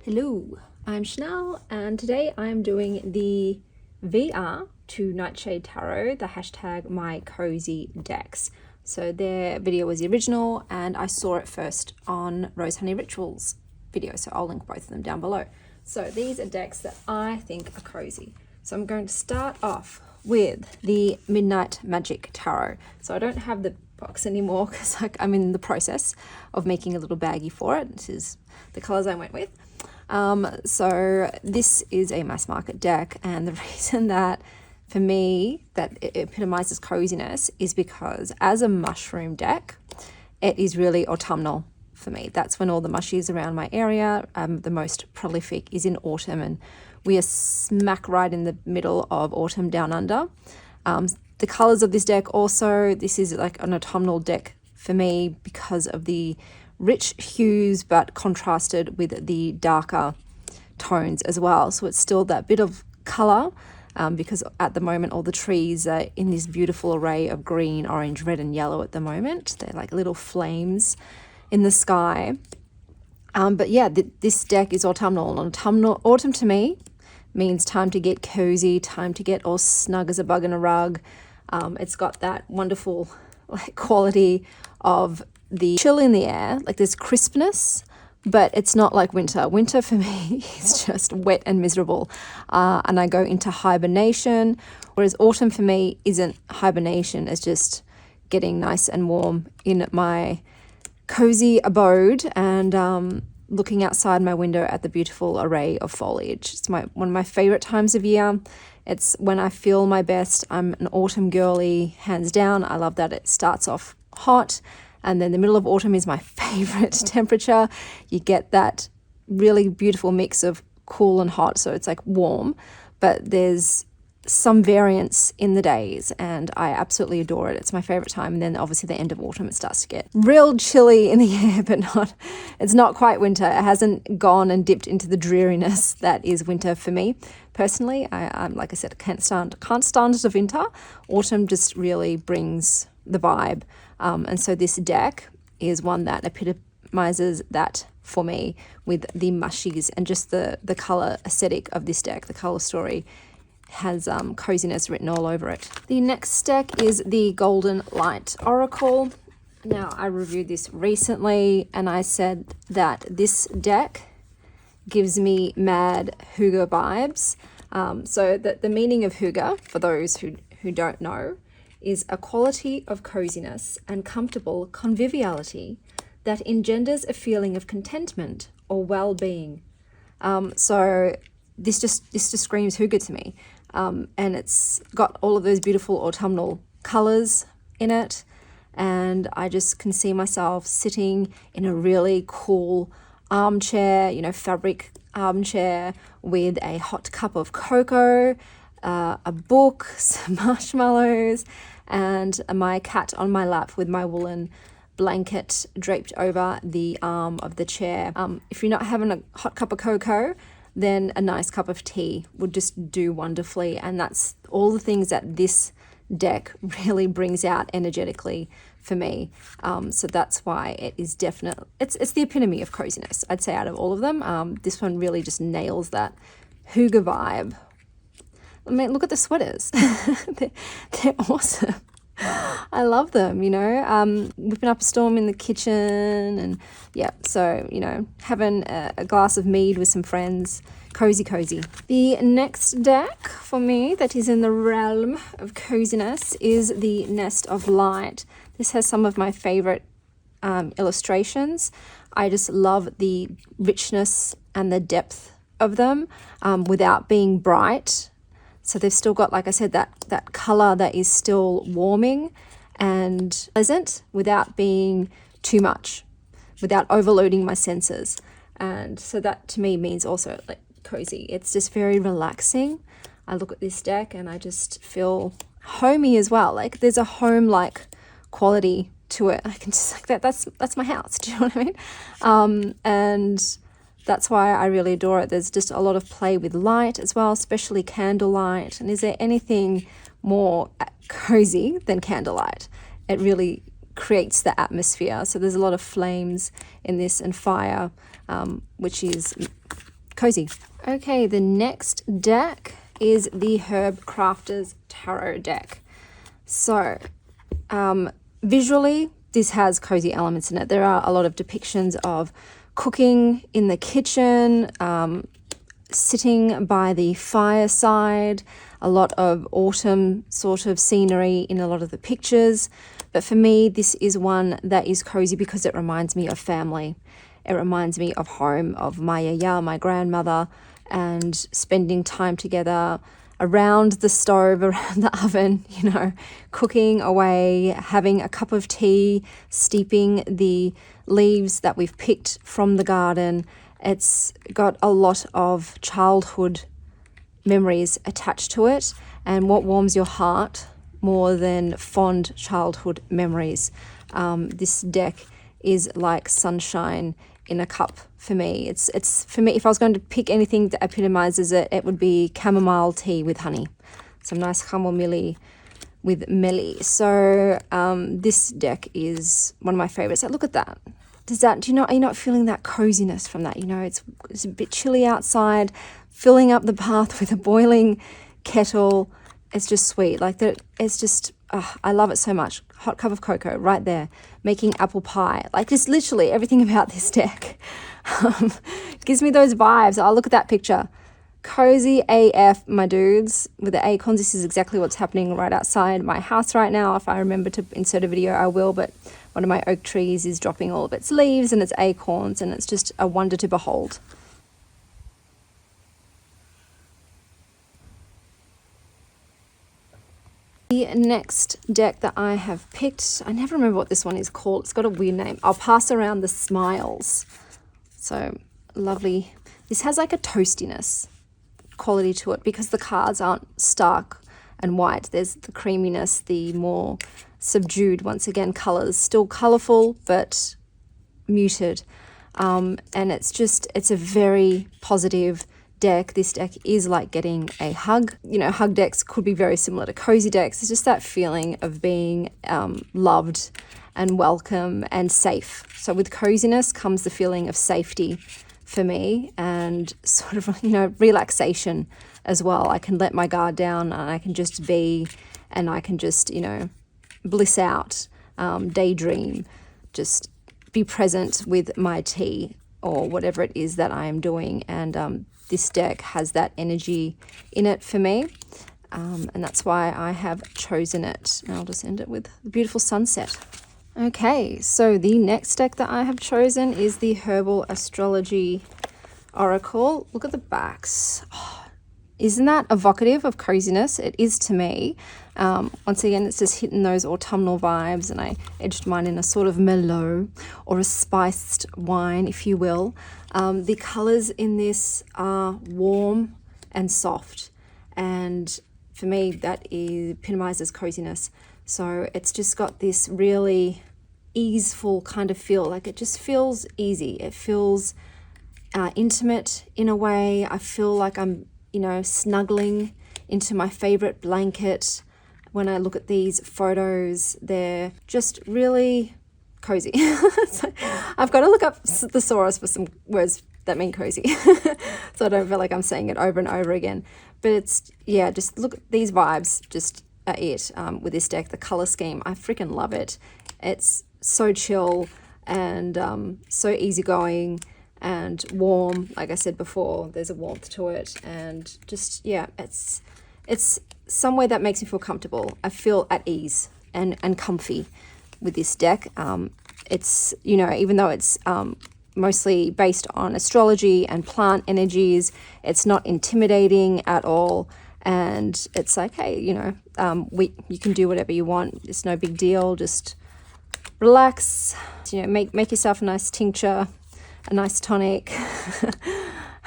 Hello, I'm Chanel and today I'm doing the VR to Nightshade Tarot, the hashtag my cozy decks. So their video was the original and I saw it first on Rose Honey Rituals video, so I'll link both of them down below. So these are decks that I think are cozy. So I'm going to start off with the Midnight Magic Tarot. So I don't have the box anymore because I'm in the process of making a little baggie for it. This is the colors I went with. So this is a mass market deck, and the reason that for me that it epitomizes coziness is because as a mushroom deck, it is really autumnal for me. That's when all the mushies around my area, the most prolific is in autumn, and we are smack right in the middle of autumn down under. The colors of this deck also, this is like an autumnal deck for me because of the rich hues but contrasted with the darker tones as well. So it's still that bit of color because at the moment all the trees are in this beautiful array of green, orange, red and yellow at the moment. They're like little flames in the sky. But yeah, this deck is autumnal. Autumn to me means time to get cozy, time to get all snug as a bug in a rug. It's got that wonderful quality of the chill in the air, like there's crispness, but it's not like winter. Winter for me is just wet and miserable, and I go into hibernation, whereas autumn for me isn't hibernation, it's just getting nice and warm in my cozy abode and looking outside my window at the beautiful array of foliage. It's one of my favorite times of year. It's when I feel my best. I'm an autumn girly, hands down. I love that it starts off hot, and then the middle of autumn is my favorite temperature. You get that really beautiful mix of cool and hot, so it's like warm, but there's some variance in the days, and I absolutely adore it. It's my favorite time. And then obviously the end of autumn, it starts to get real chilly in the air, but it's not quite winter. It hasn't gone and dipped into the dreariness that is winter for me. Personally, I'm like I said, can't stand it winter. Autumn just really brings the vibe. And so this deck is one that epitomizes that for me with the mushies and just the color aesthetic of this deck. The color story has coziness written all over it. The next deck is the Golden Light Oracle. Now, I reviewed this recently and I said that this deck gives me mad hygge vibes. So that the meaning of hygge, for those who don't know, is a quality of coziness and comfortable conviviality that engenders a feeling of contentment or well-being. So this just screams hygge to me. And it's got all of those beautiful autumnal colors in it, and I just can see myself sitting in a really cool armchair, fabric armchair with a hot cup of cocoa, a book, some marshmallows, and my cat on my lap with my woolen blanket draped over the arm of the chair. If you're not having a hot cup of cocoa, then a nice cup of tea would just do wonderfully. And that's all the things that this deck really brings out energetically for me. So that's why it is definitely, it's the epitome of coziness, I'd say, out of all of them. This one really just nails that hygge vibe. I mean, look at the sweaters. they're awesome. I love them, whipping up a storm in the kitchen and so, having a glass of mead with some friends, cozy. The next deck for me that is in the realm of coziness is the Nest of Light. This has some of my favorite illustrations. I just love the richness and the depth of them without being bright. So they've still got, like I said, that color that is still warming and pleasant without being too much, without overloading my senses. And so that to me means also like cozy. It's just very relaxing. I look at this deck and I just feel homey as well. Like there's a home-like quality to it. I can just like that's my house. Do you know what I mean? And that's why I really adore it. There's just a lot of play with light as well, especially candlelight. And is there anything more cozy than candlelight? It really creates the atmosphere. So there's a lot of flames in this and fire, which is cozy. Okay, the next deck is the Herbcrafters Tarot deck. So, visually, this has cozy elements in it. There are a lot of depictions of cooking in the kitchen, sitting by the fireside, a lot of autumn sort of scenery in a lot of the pictures. But for me, this is one that is cozy because it reminds me of family. It reminds me of home, of my yaya, my grandmother, and spending time together around the stove, around the oven, you know, cooking away, having a cup of tea, steeping the leaves that we've picked from the garden. It's got a lot of childhood memories attached to it. And what warms your heart more than fond childhood memories? This deck is like sunshine in a cup for me. It's for me, if I was going to pick anything that epitomizes it, it would be chamomile tea with honey. Some nice chamomile with Melly. So this deck is one of my favorites. Look at that. Are you not feeling that coziness from that? You know, it's a bit chilly outside, filling up the bath with a boiling kettle. It's just sweet. Like that, it's just, I love it so much. Hot cup of cocoa right there, making apple pie. Like just literally everything about this deck gives me those vibes. Oh, look at that picture. Cozy AF, my dudes, with the acorns. This is exactly what's happening right outside my house right now. If I remember to insert a video, I will, but one of my oak trees is dropping all of its leaves and its acorns, and it's just a wonder to behold. The next deck that I have picked, I never remember what this one is called. It's got a weird name. I'll pass around the Smiles. So lovely. This has like a toastiness quality to it because the cards aren't stark and white. There's the creaminess, the more subdued, once again, colors. Still colorful, but muted. And it's a very positive deck. This deck is like getting a hug. You know, hug decks could be very similar to cozy decks. It's just that feeling of being loved and welcome and safe. So with coziness comes the feeling of safety for me, and sort of, you know, relaxation as well. I can let my guard down and I can just be, and I can just, you know, bliss out, daydream, just be present with my tea or whatever it is that I am doing. And this deck has that energy in it for me, and that's why I have chosen it. And I'll just end it with the beautiful sunset. Okay, so the next deck that I have chosen is the Herbal Astrology Oracle. Look at the backs. Oh, isn't that evocative of coziness? It is to me. Once again, it's just hitting those autumnal vibes, and I edged mine in a sort of Merlot or a spiced wine, if you will. The colors in this are warm and soft, and for me that epitomizes coziness. So it's just got this really easeful kind of feel. Like it just feels easy. It feels intimate in a way. I feel like I'm, you know, snuggling into my favorite blanket. When I look at these photos, they're just really cozy. So I've got to look up thesaurus for some words that mean cozy so I don't feel like I'm saying it over and over again. But it's, yeah, just look at these vibes, just are it with this deck. The color scheme, I freaking love it. It's so chill and so easygoing and warm. Like I said before, there's a warmth to it, and just, yeah, it's somewhere that makes me feel comfortable. I feel at ease and comfy with this deck. It's, you know, even though it's mostly based on astrology and plant energies, it's not intimidating at all. And it's like, hey, you know, you can do whatever you want. It's no big deal. Just relax, you know, make yourself a nice tincture, a nice tonic,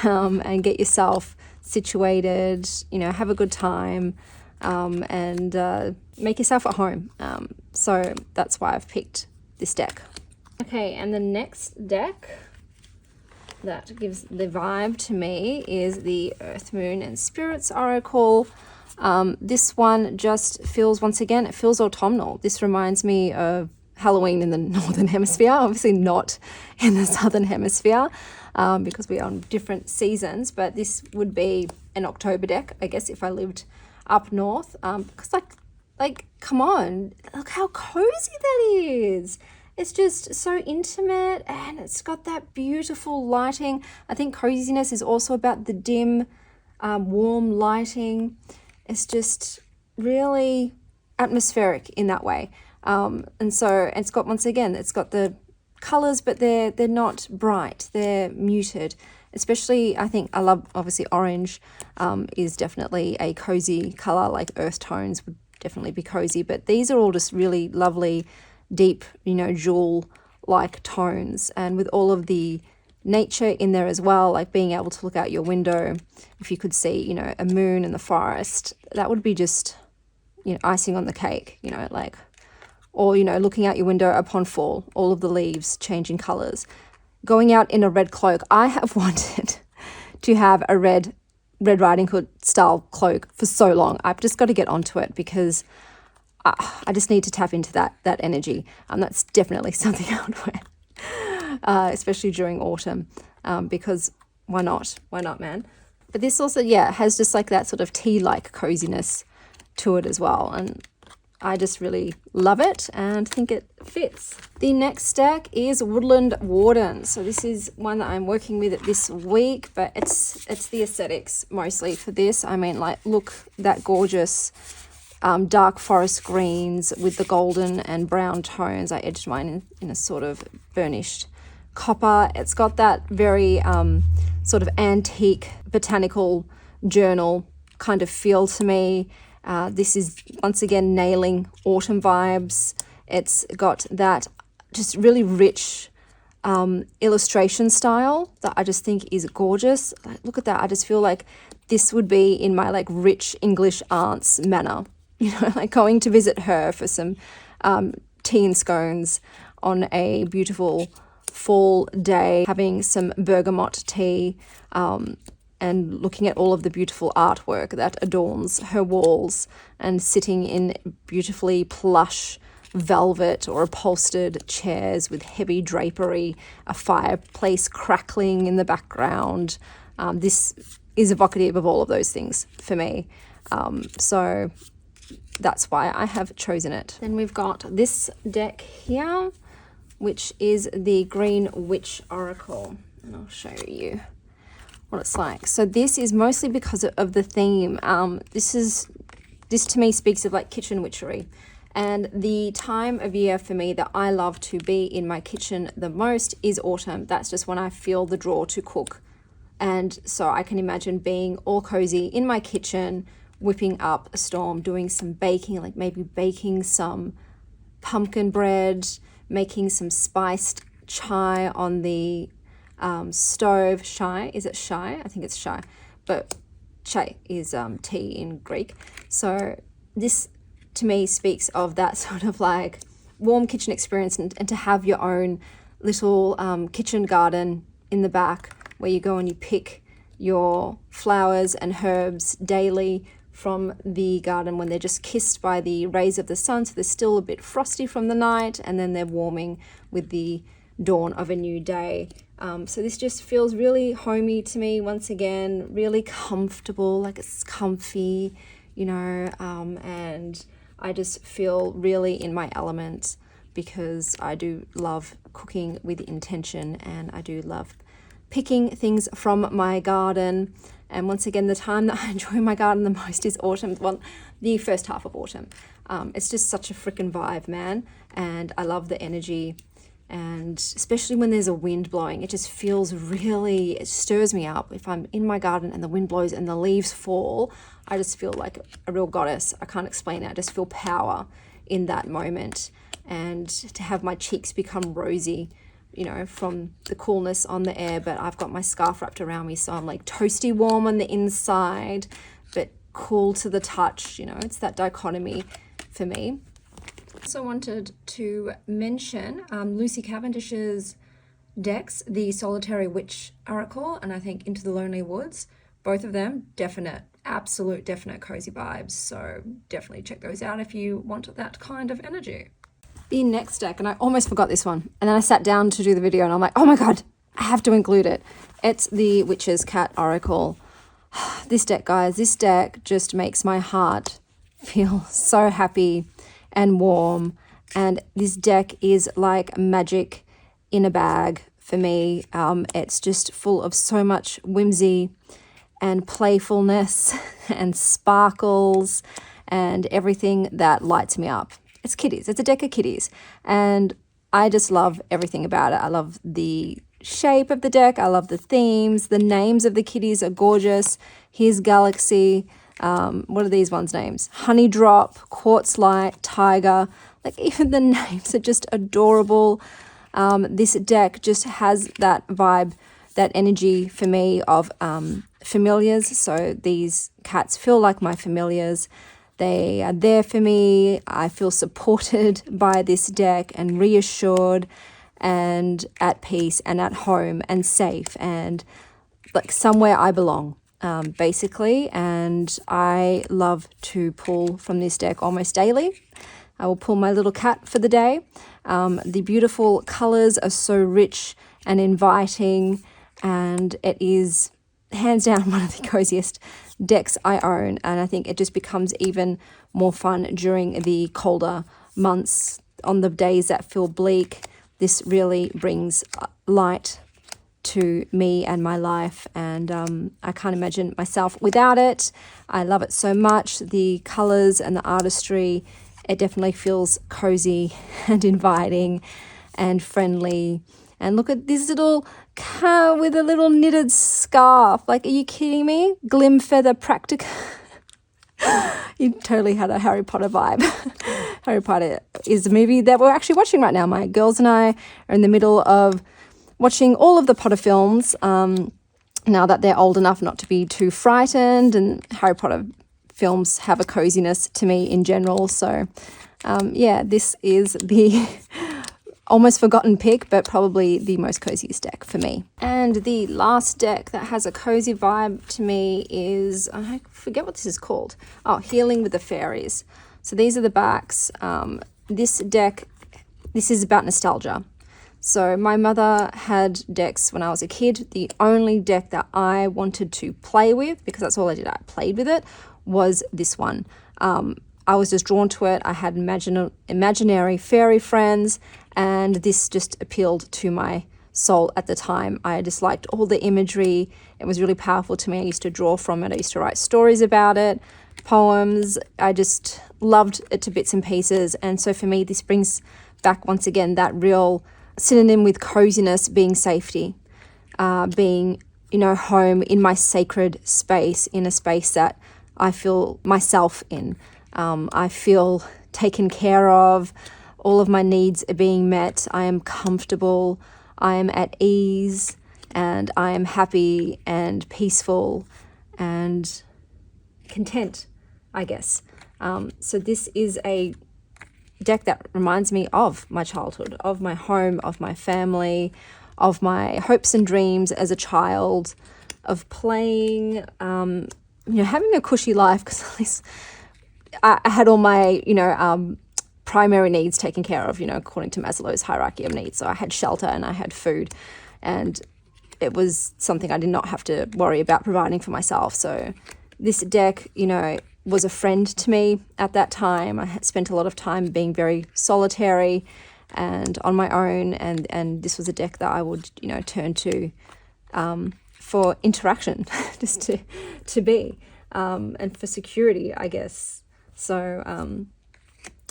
and get yourself situated, you know, have a good time, and make yourself at home. So that's why I've picked this deck. Okay, and the next deck that gives the vibe to me is the Earth, Moon and Spirits Oracle. This one just feels, once again, it feels autumnal. This reminds me of Halloween in the Northern Hemisphere, obviously not in the Southern Hemisphere, because we're on different seasons, but this would be an October deck, I guess, if I lived up north, because like, come on, look how cozy that is. It's just so intimate, and it's got that beautiful lighting. I think coziness is also about the dim, warm lighting. It's just really atmospheric in that way. And so it's got, once again, it's got the colors, but they're not bright, they're muted. Especially, I think I love, obviously orange is definitely a cozy color, like earth tones would definitely be cozy, but these are all just really lovely, deep, jewel like tones, and with all of the nature in there as well, like being able to look out your window, if you could see, a moon in the forest, that would be just, icing on the cake, or, looking out your window upon fall, all of the leaves changing colors, going out in a red cloak. I have wanted to have a Red Riding Hood style cloak for so long. I've just got to get onto it because I just need to tap into that energy. That's definitely something I would wear, especially during autumn, because why not? Why not, man? But this also, has just like that sort of tea-like coziness to it as well. And I just really love it and think it fits. The next deck is Woodland Wardens. So this is one that I'm working with this week, but it's the aesthetics mostly for this. I mean, like, look, that gorgeous dark forest greens with the golden and brown tones. I edged mine in a sort of burnished copper. It's got that very sort of antique botanical journal kind of feel to me. This is once again nailing autumn vibes. It's got that just really rich illustration style that I just think is gorgeous. Like, look at that. I just feel like this would be in my like rich English aunt's manner, like going to visit her for some tea and scones on a beautiful fall day, having some bergamot tea, and looking at all of the beautiful artwork that adorns her walls, and sitting in beautifully plush velvet or upholstered chairs with heavy drapery, a fireplace crackling in the background. This is evocative of all of those things for me. So that's why I have chosen it. Then we've got this deck here, which is the Green Witch Oracle. And I'll show you what it's like. So this is mostly because of the theme. This to me speaks of like kitchen witchery, and the time of year for me that I love to be in my kitchen the most is autumn. That's just when I feel the draw to cook, and so I can imagine being all cozy in my kitchen, whipping up a storm, doing some baking, like maybe baking some pumpkin bread, making some spiced chai on the stove. Chai, is it chai? I think it's chai, but chai is tea in Greek. So this to me speaks of that sort of like warm kitchen experience, and to have your own little kitchen garden in the back where you go and you pick your flowers and herbs daily from the garden when they're just kissed by the rays of the sun, so they're still a bit frosty from the night, and then they're warming with the dawn of a new day. So this just feels really homey to me, once again, really comfortable, like it's comfy, and I just feel really in my element, because I do love cooking with intention, and I do love picking things from my garden. And once again, the time that I enjoy my garden the most is autumn, well, the first half of autumn. It's just such a freaking vibe, man, and I love the energy. And especially when there's a wind blowing, it just feels really, it stirs me up. If I'm in my garden and the wind blows and the leaves fall, I just feel like a real goddess. I can't explain it. I just feel power in that moment. And to have my cheeks become rosy, from the coolness on the air, but I've got my scarf wrapped around me, so I'm like toasty warm on the inside, but cool to the touch. It's that dichotomy for me. Also wanted to mention Lucy Cavendish's decks, the Solitary Witch Oracle, and I think Into the Lonely Woods. Both of them, absolute definite cozy vibes. So definitely check those out if you want that kind of energy. the next deck, and I almost forgot this one. And then I sat down to do the video and I'm like, oh my God, I have to include it. It's the Witch's Cat Oracle. This deck, guys, this deck just makes my heart feel so happy and warm. And this deck is like magic in a bag for me. It's just full of so much whimsy and playfulness and sparkles and everything that lights me up. It's kitties. It's a deck of kitties. And I just love everything about it. I love the shape of the deck. I love the themes. The names of the kitties are gorgeous. Here's Galaxy. What are these ones' names? Honeydrop, Quartz Light, Tiger. Like, even the names are just adorable. This deck just has that vibe, that energy for me of familiars. So these cats feel like my familiars. They are there for me. I feel supported by this deck and reassured and at peace and at home and safe and like somewhere I belong, basically. And I love to pull from this deck almost daily. I will pull my little cat for the day. The beautiful colors are so rich and inviting, and it is hands down one of the coziest decks I own. And I think it just becomes even more fun during the colder months. On the days that feel bleak, this really brings light to me and my life, and I can't imagine myself without it. I love it so much. The colors and the artistry, it definitely feels cozy and inviting and friendly. And look at this little cat with a little knitted scarf. Like, are you kidding me? Glim Feather Practica. You totally had a Harry Potter vibe. Harry Potter is the movie that we're actually watching right now. My girls and I are in the middle of watching all of the Potter films now that they're old enough not to be too frightened. And Harry Potter films have a coziness to me in general. So, yeah, this is the almost forgotten pick, but probably the most coziest deck for me. And the last deck that has a cozy vibe to me is, I forget what this is called. Oh, Healing with the Fairies. So these are the backs. This deck, this is about nostalgia. So my mother had decks when I was a kid. The only deck that I wanted to play with, because that's all I did, I played with it, was this one. I was just drawn to it. I had imaginary fairy friends, and this just appealed to my soul at the time. I just liked all the imagery. It was really powerful to me. I used to draw from it. I used to write stories about it, poems. I just loved it to bits and pieces. And so for me, this brings back once again that real synonym with coziness being safety, being, home in my sacred space, in a space that I feel myself in. I feel taken care of. All of my needs are being met. I am comfortable. I am at ease, and I am happy and peaceful and content, I guess. So this is a deck that reminds me of my childhood, of my home, of my family, of my hopes and dreams as a child, of playing, having a cushy life, because at least I had all my, primary needs taken care of, according to Maslow's hierarchy of needs. So I had shelter and I had food, and it was something I did not have to worry about providing for myself. So this deck, was a friend to me at that time. I had spent a lot of time being very solitary and on my own, and this was a deck that I would, turn to for interaction, just to be, and for security, I guess. So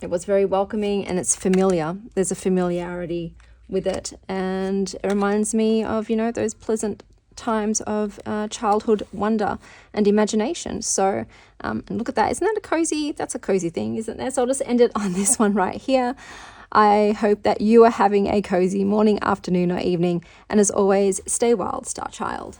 it was very welcoming, and it's familiar. There's a familiarity with it, and it reminds me of, those pleasant times of childhood wonder and imagination. So and look at that. Isn't that a cozy? That's a cozy thing, isn't there? So I'll just end it on this one right here. I hope that you are having a cozy morning, afternoon, or evening. And as always, stay wild, Star Child.